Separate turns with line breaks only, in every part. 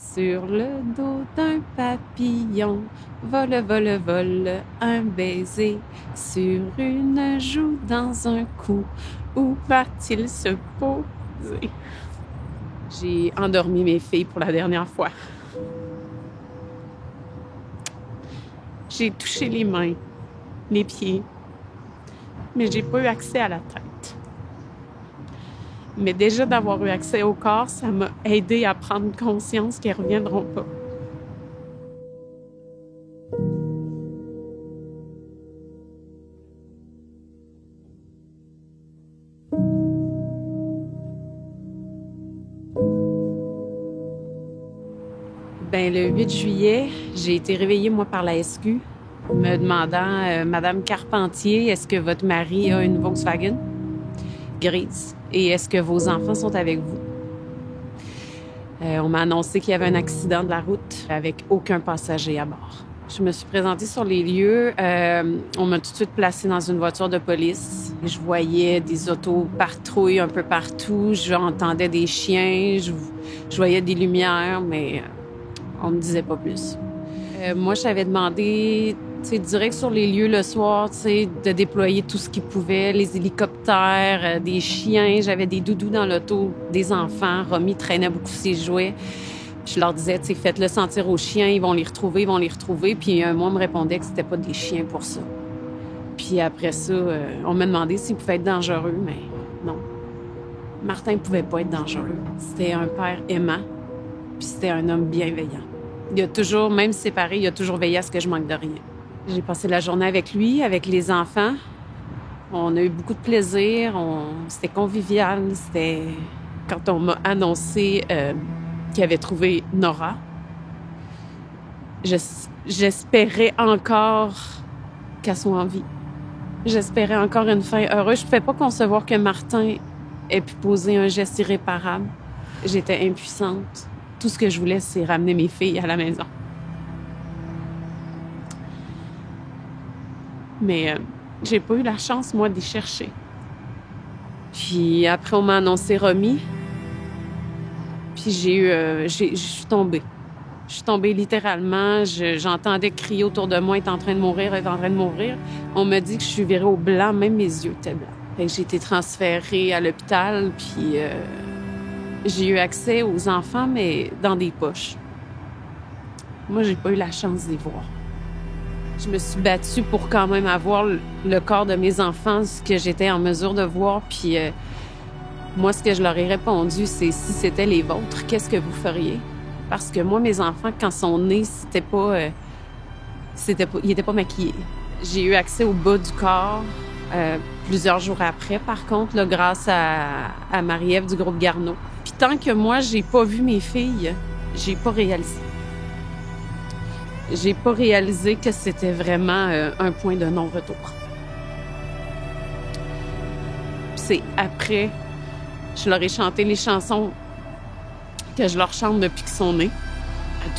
Sur le dos d'un papillon, vole, vole, vole, un baiser sur une joue dans un cou. Où va-t-il se poser? J'ai endormi mes filles pour la dernière fois. J'ai touché les mains, les pieds, mais j'ai pas eu accès à la tête. Mais déjà d'avoir eu accès au corps, ça m'a aidé à prendre conscience qu'ils ne reviendront pas. Le 8 juillet, j'ai été réveillée, moi, par la SQ, me demandant, Madame Carpentier, est-ce que votre mari a une Volkswagen grise? Et est-ce que vos enfants sont avec vous? On m'a annoncé qu'il y avait un accident de la route avec aucun passager à bord. Je me suis présentée sur les lieux. On m'a tout de suite placée dans une voiture de police. Je voyais des autos patrouilles un peu partout. J'entendais des chiens. Je voyais des lumières, mais on me disait pas plus. Moi, j'avais demandé, direct sur les lieux le soir, de déployer tout ce qu'ils pouvaient, les hélicoptères, des chiens. J'avais des doudous dans l'auto, des enfants. Romy traînait beaucoup ses jouets. Je leur disais, faites-le sentir aux chiens, ils vont les retrouver. Puis moi, on me répondait que c'était pas des chiens pour ça. Puis après ça, on m'a demandé s'il pouvait être dangereux, mais non. Martin pouvait pas être dangereux. C'était un père aimant, puis c'était un homme bienveillant. Il a toujours, même séparé, il a toujours veillé à ce que je manque de rien. J'ai passé la journée avec lui, avec les enfants. On a eu beaucoup de plaisir. C'était convivial. C'était quand on m'a annoncé qu'il avait trouvé Nora. J'espérais encore qu'elle soit en vie. J'espérais encore une fin heureuse. Je ne pouvais pas concevoir que Martin ait pu poser un geste irréparable. J'étais impuissante. Tout ce que je voulais, c'est ramener mes filles à la maison. Mais j'ai pas eu la chance, moi, d'y chercher. Puis après, on m'a annoncé Romy. Puis je suis tombée. Je suis tombée littéralement. J'entendais crier autour de moi, elle est en train de mourir. On m'a dit que je suis virée au blanc, même mes yeux étaient blancs. Fait que j'ai été transférée à l'hôpital, puis j'ai eu accès aux enfants, mais dans des poches. Moi, j'ai pas eu la chance de les voir. Je me suis battue pour quand même avoir le corps de mes enfants, ce que j'étais en mesure de voir. Puis moi, ce que je leur ai répondu, c'est si c'était les vôtres, qu'est-ce que vous feriez? Parce que moi, mes enfants, quand ils sont nés, ils étaient pas maquillés. J'ai eu accès au bas du corps plusieurs jours après, par contre, là, grâce à Marie-Ève du groupe Garneau. Puis tant que moi, j'ai pas vu mes filles, j'ai pas réalisé. J'ai pas réalisé que c'était vraiment un point de non-retour. C'est après, je leur ai chanté les chansons que je leur chante depuis qu'ils sont nés.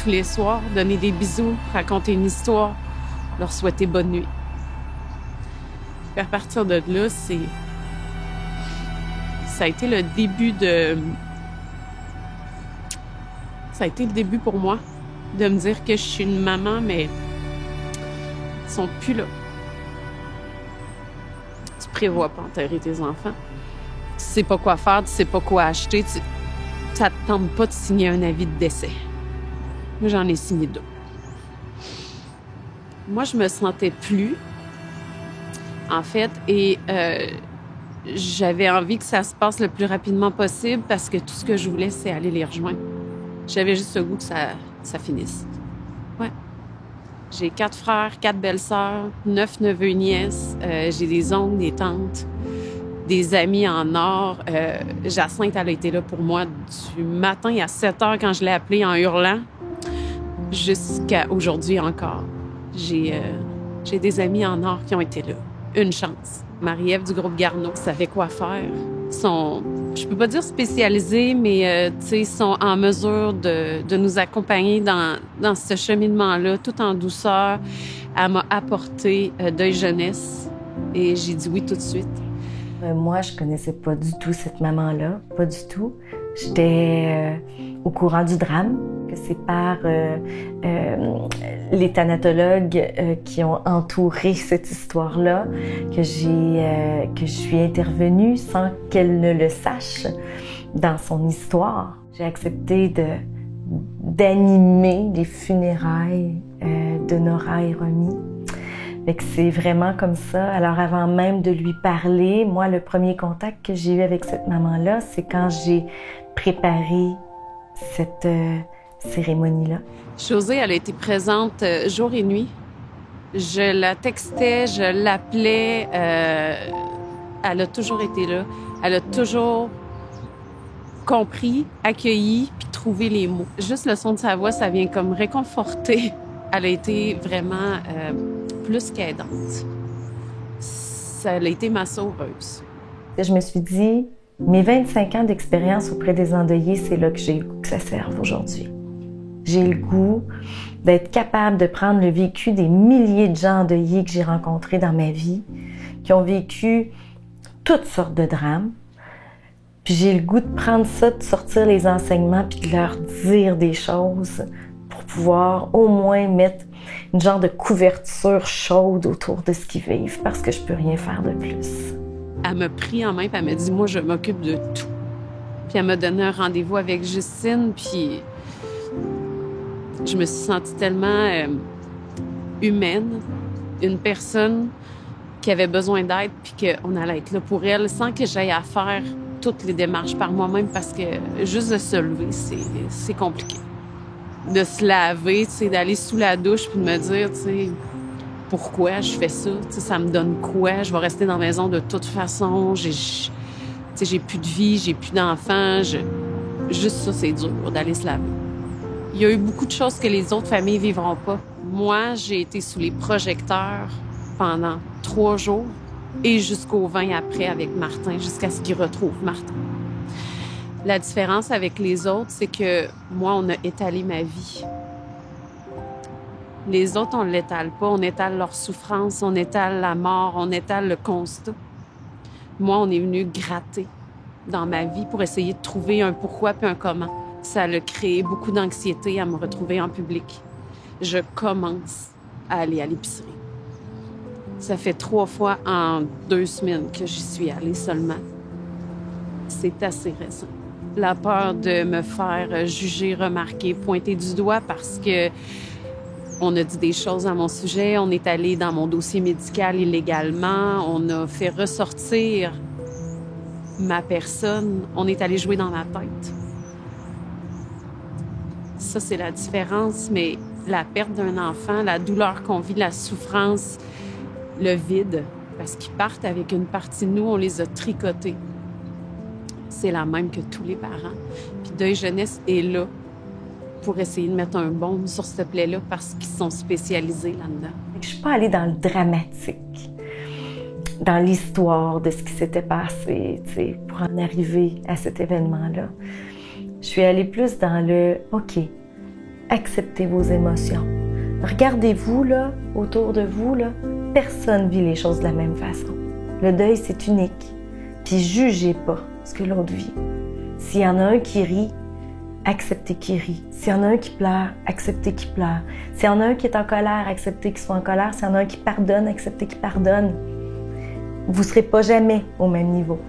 Tous les soirs, donner des bisous, raconter une histoire, leur souhaiter bonne nuit. Puis à partir de là, ça a été le début Ça a été le début pour moi de me dire que je suis une maman, mais ils sont plus là. Tu prévois pas enterrer tes enfants. Tu sais pas quoi faire, tu sais pas quoi acheter. Ça te tente pas de signer un avis de décès. Moi, j'en ai signé 2. Moi, je me sentais plus, en fait, et j'avais envie que ça se passe le plus rapidement possible parce que tout ce que je voulais, c'est aller les rejoindre. J'avais juste le goût que ça finisse. Ouais. J'ai 4 frères, 4 belles-sœurs, 9 neveux et nièces. J'ai des oncles, des tantes, des amis en or. Jacinthe, elle a été là pour moi du matin à 7 heures quand je l'ai appelée en hurlant jusqu'à aujourd'hui encore. J'ai des amis en or qui ont été là. Une chance. Marie-Ève du groupe Garneau savait quoi faire. Je peux pas dire spécialisés, mais ils sont en mesure de nous accompagner dans ce cheminement-là, tout en douceur. Elle m'a apporté Deuil Jeunesse et j'ai dit oui tout de suite.
Moi, je connaissais pas du tout cette maman-là, pas du tout. J'étais au courant du drame. que c'est par les thanatologues qui ont entouré cette histoire-là que je suis intervenue sans qu'elle ne le sache dans son histoire. J'ai accepté d'animer les funérailles de Nora et Romy. Fait que c'est vraiment comme ça. Alors avant même de lui parler, moi, le premier contact que j'ai eu avec cette maman-là, c'est quand j'ai préparé cette cérémonie-là.
Josée, elle a été présente jour et nuit. Je la textais, je l'appelais. Elle a toujours été là. Elle a toujours compris, accueilli, puis trouvé les mots. Juste le son de sa voix, ça vient comme réconforter. Elle a été vraiment plus qu'aidante. Ça a été ma sauveuse.
Je me suis dit, mes 25 ans d'expérience auprès des endeuillés, c'est là que j'ai le goût que ça serve aujourd'hui. J'ai le goût d'être capable de prendre le vécu des milliers de gens endeuillés que j'ai rencontrés dans ma vie, qui ont vécu toutes sortes de drames. Puis j'ai le goût de prendre ça, de sortir les enseignements, puis de leur dire des choses pour pouvoir au moins mettre une genre de couverture chaude autour de ce qu'ils vivent, parce que je peux rien faire de plus.
Elle m'a pris en main, puis elle m'a dit, moi, je m'occupe de tout. Puis elle m'a donné un rendez-vous avec Justine, puis je me suis sentie tellement humaine, une personne qui avait besoin d'aide, puis qu'on allait être là pour elle, sans que j'aille à faire toutes les démarches par moi-même, parce que juste de se lever, c'est compliqué. De se laver, tu sais, d'aller sous la douche, puis de me dire, tu sais, pourquoi je fais ça, tu sais, ça me donne quoi, je vais rester dans la maison de toute façon, j'ai plus de vie, j'ai plus d'enfants, juste ça, c'est dur, d'aller se laver. Il y a eu beaucoup de choses que les autres familles vivront pas. Moi, j'ai été sous les projecteurs pendant 3 jours et jusqu'au 20 après avec Martin, jusqu'à ce qu'il retrouve Martin. La différence avec les autres, c'est que moi, on a étalé ma vie. Les autres, on ne l'étale pas. On étale leur souffrance, on étale la mort, on étale le constat. Moi, on est venu gratter dans ma vie pour essayer de trouver un pourquoi puis un comment. Ça a créé beaucoup d'anxiété à me retrouver en public. Je commence à aller à l'épicerie. Ça fait 3 fois en 2 semaines que j'y suis allée seulement. C'est assez récent. La peur de me faire juger, remarquer, pointer du doigt parce que on a dit des choses à mon sujet, on est allé dans mon dossier médical illégalement, on a fait ressortir ma personne, on est allé jouer dans ma tête. Ça, c'est la différence, mais la perte d'un enfant, la douleur qu'on vit, la souffrance, le vide, parce qu'ils partent avec une partie de nous, on les a tricotés. C'est la même que tous les parents. Puis Deuil Jeunesse est là pour essayer de mettre un baume sur cette plaie-là parce qu'ils sont spécialisés là-dedans.
Je ne suis pas allée dans le dramatique, dans l'histoire de ce qui s'était passé, pour en arriver à cet événement-là. Je suis allée plus dans le « OK, acceptez vos émotions. Regardez-vous, là, autour de vous, là, personne ne vit les choses de la même façon. Le deuil, c'est unique. Puis jugez pas ce que l'autre vit. S'il y en a un qui rit, acceptez qu'il rit. S'il y en a un qui pleure, acceptez qu'il pleure. S'il y en a un qui est en colère, acceptez qu'il soit en colère. S'il y en a un qui pardonne, acceptez qu'il pardonne. Vous ne serez pas jamais au même niveau.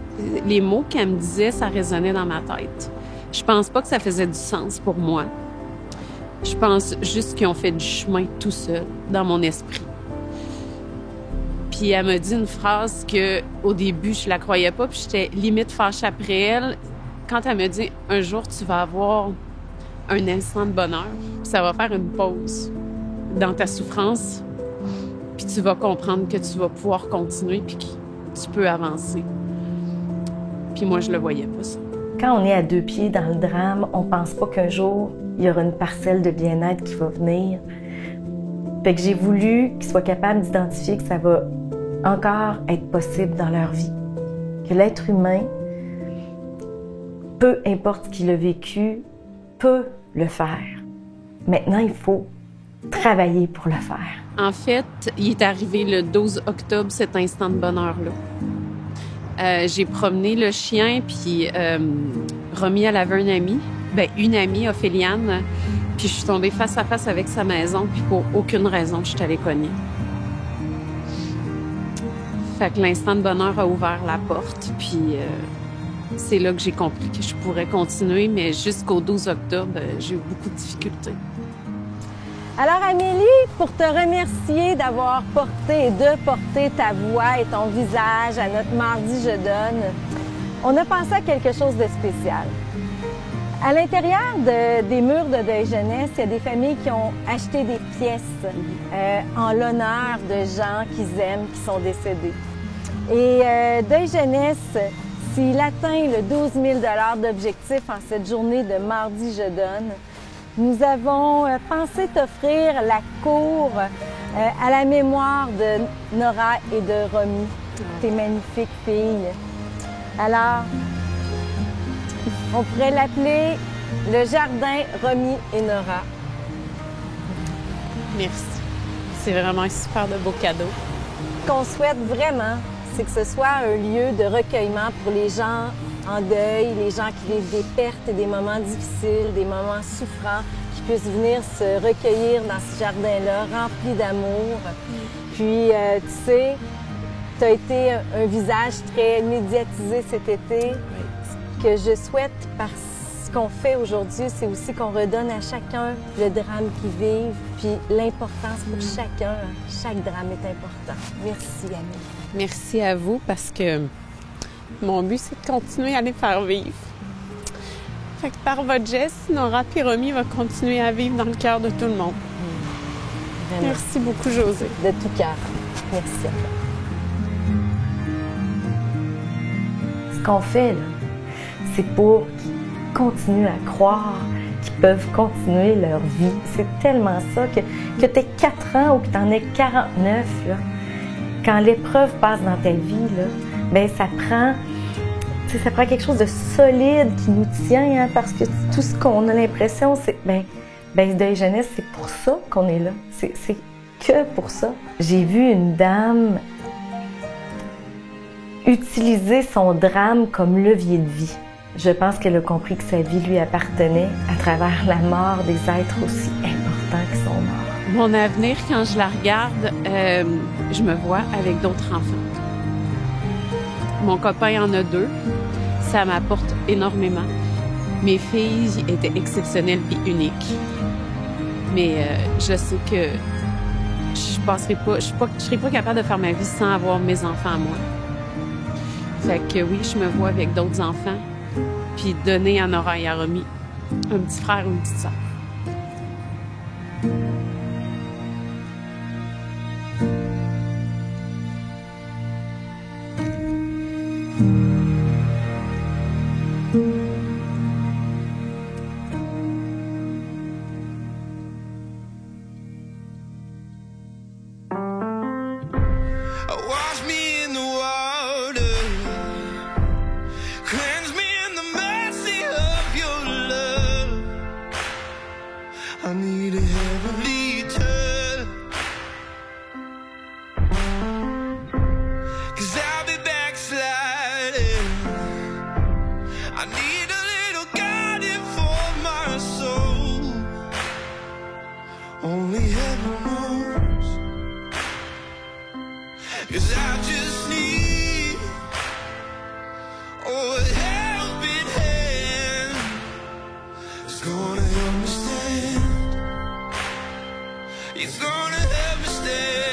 Les mots qu'elle me disait, ça résonnait dans ma tête. Je pense pas que ça faisait du sens pour moi. Je pense juste qu'ils ont fait du chemin tout seul dans mon esprit. Puis elle m'a dit une phrase que au début, je la croyais pas, puis j'étais limite fâchée après elle. Quand elle me dit « Un jour, tu vas avoir un instant de bonheur, puis ça va faire une pause dans ta souffrance, puis tu vas comprendre que tu vas pouvoir continuer, puis que tu peux avancer. » Puis moi, je le voyais pas, ça.
Quand on est à 2 pieds dans le drame, on pense pas qu'un jour, il y aura une parcelle de bien-être qui va venir. Fait que j'ai voulu qu'ils soient capables d'identifier que ça va encore être possible dans leur vie. Que l'être humain, peu importe ce qu'il a vécu, peut le faire. Maintenant, il faut travailler pour le faire.
En fait, il est arrivé le 12 octobre, cet instant de bonheur-là. J'ai promené le chien, puis Romy, elle avait un ami, une amie, Ophéliane, Puis je suis tombée face à face avec sa maison, puis pour aucune raison, je suis allée cogner. Fait que l'instant de bonheur a ouvert la porte, puis c'est là que j'ai compris que je pourrais continuer, mais jusqu'au 12 octobre, j'ai eu beaucoup de difficultés.
Alors Amélie, pour te remercier d'avoir porté et de porter ta voix et ton visage à notre Mardi Je donne, on a pensé à quelque chose de spécial. À l'intérieur des murs de Deuil Jeunesse, il y a des familles qui ont acheté des pièces en l'honneur de gens qu'ils aiment, qui sont décédés. Et Deuil Jeunesse, s'il atteint le 12 000 d'objectif en cette journée de Mardi Je donne, nous avons pensé t'offrir la cour à la mémoire de Nora et de Romy, tes magnifiques filles. Alors, on pourrait l'appeler le jardin Romy et Nora.
Merci. C'est vraiment un super de beau cadeau.
Ce qu'on souhaite vraiment, c'est que ce soit un lieu de recueillement pour les gens en deuil, les gens qui vivent des pertes et des moments difficiles, des moments souffrants, qui puissent venir se recueillir dans ce jardin-là, rempli d'amour. Puis, tu sais, tu as été un visage très médiatisé cet été. Ce que je souhaite par ce qu'on fait aujourd'hui, c'est aussi qu'on redonne à chacun le drame qu'ils vivent, puis l'importance pour chacun. Chaque drame est important. Merci, Amélie.
Merci à vous, parce que mon but, c'est de continuer à les faire vivre. Fait que par votre geste, Nora et Romy va continuer à vivre dans le cœur de tout le monde.
Vraiment.
Merci beaucoup, Josée.
De tout cœur. Merci à toi.
Ce qu'on fait, là, c'est pour qu'ils continuent à croire qu'ils peuvent continuer leur vie. C'est tellement ça que tu aies 4 ans ou que tu en aies 49, là, quand l'épreuve passe dans ta vie, là, bien, ça prend quelque chose de solide qui nous tient, hein, parce que tout ce qu'on a l'impression, c'est Deuil Jeunesse, c'est pour ça qu'on est là. C'est que pour ça. J'ai vu une dame utiliser son drame comme levier de vie. Je pense qu'elle a compris que sa vie lui appartenait à travers la mort des êtres aussi importants qui sont morts.
Mon avenir, quand je la regarde, je me vois avec d'autres enfants. Mon copain en a 2. Ça m'apporte énormément. Mes filles étaient exceptionnelles et uniques. Mais je sais que je serais pas capable de faire ma vie sans avoir mes enfants à moi. Fait que oui, je me vois avec d'autres enfants, puis donner à Nora et à Romy un petit frère ou une petite sœur.
Wash me in the water, cleanse me in the mercy of your love. I need a heavenly touch, 'cause I'll be backsliding. I need a little guiding for my soul. Only heaven knows. 'Cause I just need a helping hand. It's gonna help me stand. It's gonna help me stand.